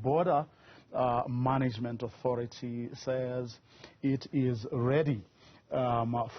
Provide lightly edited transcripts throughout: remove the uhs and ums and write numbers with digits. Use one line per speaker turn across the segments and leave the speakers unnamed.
Border Management Authority says it is ready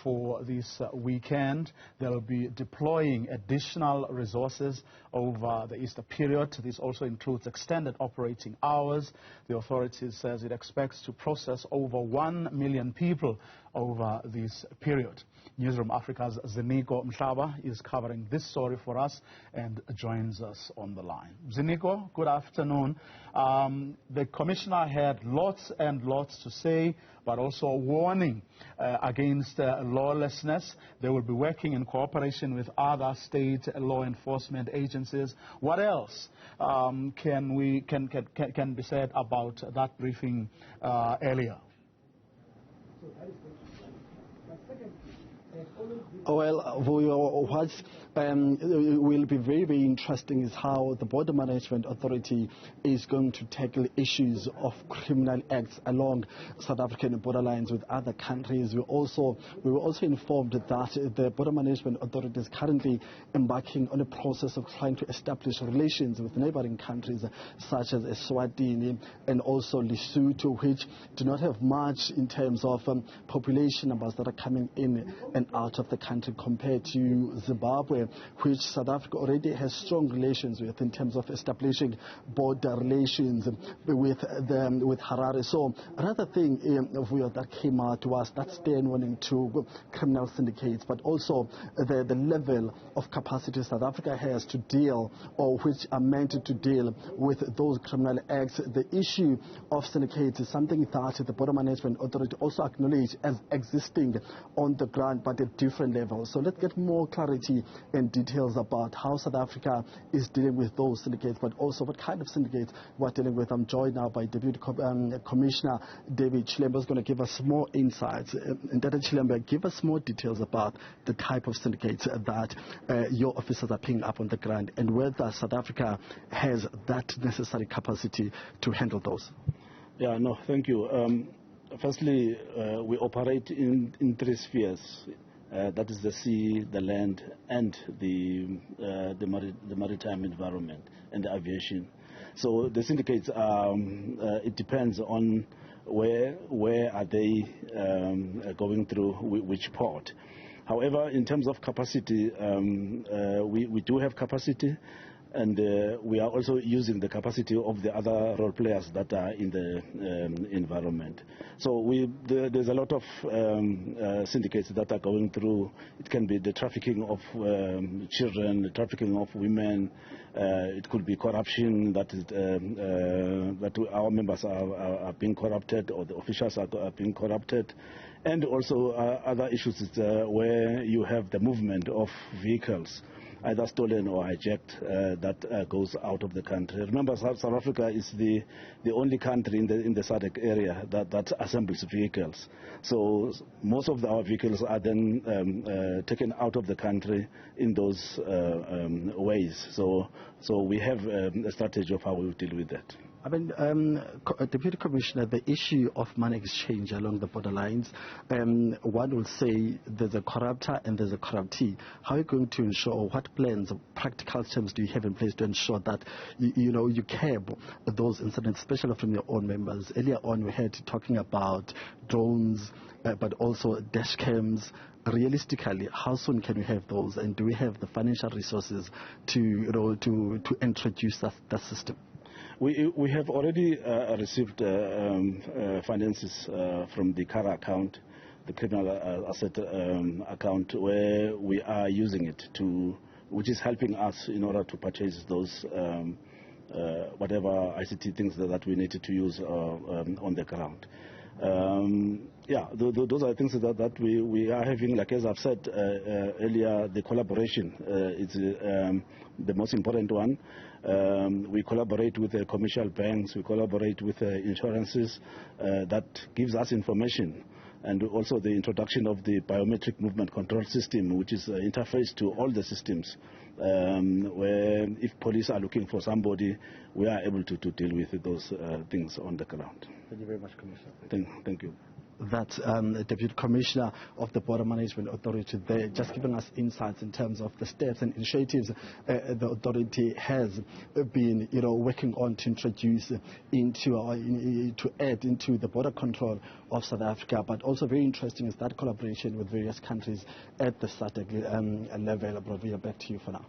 for this weekend. They'll be deploying additional resources over the Easter period. This also includes extended operating hours. The authority says it expects to process over 1 million people over this period. Newzroom Afrika's Ziniko Mhlaba is covering this story for us and joins us on the line. Ziniko, good afternoon. The commissioner had lots and lots to say, but also a warning against lawlessness. They will be working in cooperation with other state law enforcement agencies. What else can be said about that briefing earlier?
Well, what will be very, very interesting is how the Border Management Authority is going to tackle issues of criminal acts along South African borderlines with other countries. We were also informed that the Border Management Authority is currently embarking on a process of trying to establish relations with neighboring countries such as Eswatini and also Lesotho, which do not have much in terms of population numbers that are coming in and out of the country compared to Zimbabwe, which South Africa already has strong relations with in terms of establishing border relations with Harare. So another thing that came out was that stern warning to criminal syndicates, but also the level of capacity South Africa has to deal, or which are meant to deal with those criminal acts. The issue of syndicates is something that the Border Management Authority also acknowledged as existing on the ground, but at different levels. So let's get more clarity and details about how South Africa is dealing with those syndicates, but also what kind of syndicates we're dealing with. I'm joined now by Deputy Commissioner David Chilembe, who's going to give us more insights. And Dr. Chilembe, give us more details about the type of syndicates that your officers are picking up on the ground and whether South Africa has that necessary capacity to handle those.
Yeah, no, thank you. Firstly, we operate in three spheres. That is the sea, the land, and the maritime environment and the aviation. So the syndicates, it depends on where are they going through which port. However, in terms of capacity, we do have capacity. And we are also using the capacity of the other role players that are in the environment. So there's a lot of syndicates that are going through. It can be the trafficking of children, the trafficking of women. It could be corruption that our members are being corrupted, or the officials are being corrupted. And also other issues where you have the movement of vehicles, either stolen or hijacked, that goes out of the country. Remember, South Africa is the only country in the SADC area that assembles vehicles. So most of our vehicles are then taken out of the country in those ways. So we have a strategy of how we will deal with that.
I mean, Deputy Commissioner, the issue of money exchange along the borderlines, one will say there's a corruptor and there's a corruptee. How are you going to ensure, what plans, practical terms do you have in place to ensure that you curb those incidents, especially from your own members? Earlier on, we heard talking about drones, but also dash cams. Realistically, how soon can we have those, and do we have the financial resources to introduce that system?
We have already received finances from the CARA account, the criminal asset account, where we are using it which is helping us in order to purchase those whatever ICT things that we needed to use on the ground. Yeah, those are things that we are having. Like as I've said earlier, the collaboration is the most important one. We collaborate with the commercial banks, we collaborate with insurances that gives us information, and also the introduction of the biometric movement control system, which is interface to all the systems, where if police are looking for somebody, we are able to deal with those things on the ground.
Thank you very much, Commissioner.
Thank you.
that Deputy Commissioner of the Border Management Authority there, just giving us insights in terms of the steps and initiatives the authority has been, working on to introduce to add into the border control of South Africa. But also very interesting is that collaboration with various countries at the SADC level. Bravia, back to you for now.